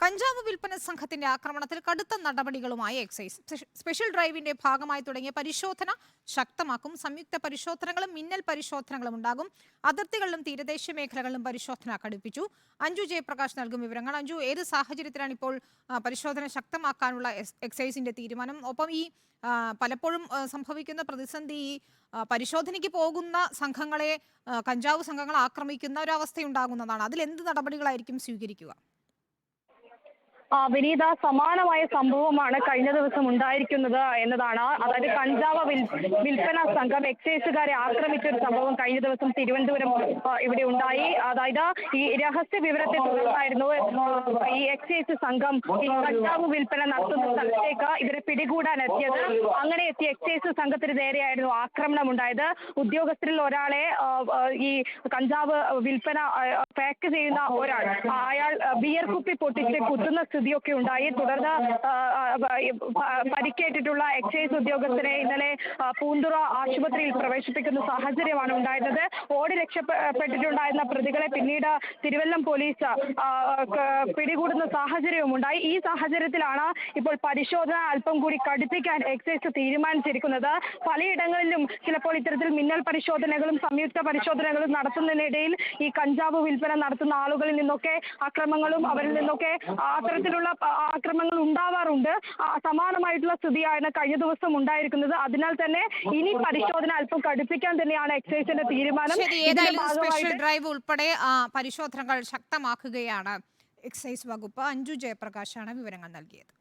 കഞ്ചാവ് വിൽപ്പന സംഘത്തിന്റെ ആക്രമണത്തിൽ കടുത്ത നടപടികളുമായി എക്സൈസ് സ്പെഷ്യൽ ഡ്രൈവിന്റെ ഭാഗമായി തുടങ്ങിയ പരിശോധന ശക്തമാക്കും. സംയുക്ത പരിശോധനകളും മിന്നൽ പരിശോധനകളും ഉണ്ടാകും. അതിർത്തികളിലും തീരദേശ മേഖലകളിലും പരിശോധന കടുപ്പിച്ചു. അഞ്ജു ജയപ്രകാശ് നൽകും വിവരങ്ങൾ. അഞ്ജു, ഏത് സാഹചര്യത്തിലാണ് ഇപ്പോൾ പരിശോധന ശക്തമാക്കാനുള്ള എക്സൈസിന്റെ തീരുമാനം? ഒപ്പം ഈ പലപ്പോഴും സംഭവിക്കുന്ന പ്രതിസന്ധി പരിശോധനയ്ക്ക് പോകുന്ന സംഘങ്ങളെ കഞ്ചാവ് സംഘങ്ങൾ ആക്രമിക്കുന്ന ഒരു അവസ്ഥയുണ്ടാകുന്നതാണ്. അതിൽ എന്ത് നടപടികളായിരിക്കും സ്വീകരിക്കുക? വിനീത, സമാനമായ സംഭവമാണ് കഴിഞ്ഞ ദിവസം ഉണ്ടായിരിക്കുന്നത് എന്നതാണ്. അതായത് കഞ്ചാവ് വിൽപ്പന സംഘം എക്സൈസുകാരെ ആക്രമിച്ച ഒരു സംഭവം കഴിഞ്ഞ ദിവസം തിരുവനന്തപുരം ഇവിടെ ഉണ്ടായി. അതായത് ഈ രഹസ്യ വിവരത്തെ തുടർന്നായിരുന്നു ഈ എക്സൈസ് സംഘം ഈ കഞ്ചാവ് വിൽപ്പന നടത്തുന്ന സ്ഥലത്തേക്ക് ഇവരെ പിടികൂടാൻ എത്തിയത്. അങ്ങനെ എത്തിയ എക്സൈസ് സംഘത്തിന് നേരെയായിരുന്നു ആക്രമണം ഉണ്ടായത്. ഉദ്യോഗസ്ഥരിൽ ഒരാളെ ഈ കഞ്ചാവ് വിൽപ്പന പാക്ക് ചെയ്യുന്ന ഒരാൾ അയാൾ ബിയർ കുപ്പി പൊട്ടിച്ച് കുത്തുന്ന സ്ഥിതിയൊക്കെ ഉണ്ടായി. തുടർന്ന് പരിക്കേറ്റിട്ടുള്ള എക്സൈസ് ഉദ്യോഗസ്ഥരെ ഇന്നലെ പൂന്തുറ ആശുപത്രിയിൽ പ്രവേശിപ്പിക്കുന്ന സാഹചര്യമാണ് ഉണ്ടായിരുന്നത്. ഓടി രക്ഷപ്പെട്ടിട്ടുണ്ടായിരുന്ന പ്രതികളെ പിന്നീട് തിരുവല്ലം പോലീസ് പിടികൂടുന്ന സാഹചര്യവും ഉണ്ടായി. ഈ സാഹചര്യത്തിലാണ് ഇപ്പോൾ പരിശോധന അല്പം കൂടി കടുപ്പിക്കാൻ എക്സൈസ് തീരുമാനിച്ചിരിക്കുന്നത്. പലയിടങ്ങളിലും ചിലപ്പോൾ ഇത്തരത്തിൽ മിന്നൽ പരിശോധനകളും സംയുക്ത പരിശോധനകളും നടത്തുന്നതിനിടയിൽ ഈ കഞ്ചാവ് വിൽപ്പന നടത്തുന്ന ആളുകളിൽ നിന്നൊക്കെ അക്രമങ്ങളും അവരിൽ നിന്നൊക്കെ അത്തരത്തിലുള്ള ആക്രമണങ്ങൾ ഉണ്ടാവാറുണ്ട്. സമാനമായിട്ടുള്ള സ്ഥിതിയാണ് കഴിഞ്ഞ ദിവസം ഉണ്ടായിരിക്കുന്നത്. അതിനാൽ തന്നെ ഇനി പരിശോധന അല്പം കടുപ്പിക്കാൻ തന്നെയാണ് എക്സൈസിന്റെ തീരുമാനം. സ്പെഷ്യൽ ഡ്രൈവ് ഉൾപ്പെടെ പരിശോധനകൾ ശക്തമാക്കുകയാണ് എക്സൈസ് വകുപ്പ്. അഞ്ജു ജയപ്രകാശാണ് വിവരങ്ങൾ നൽകിയത്.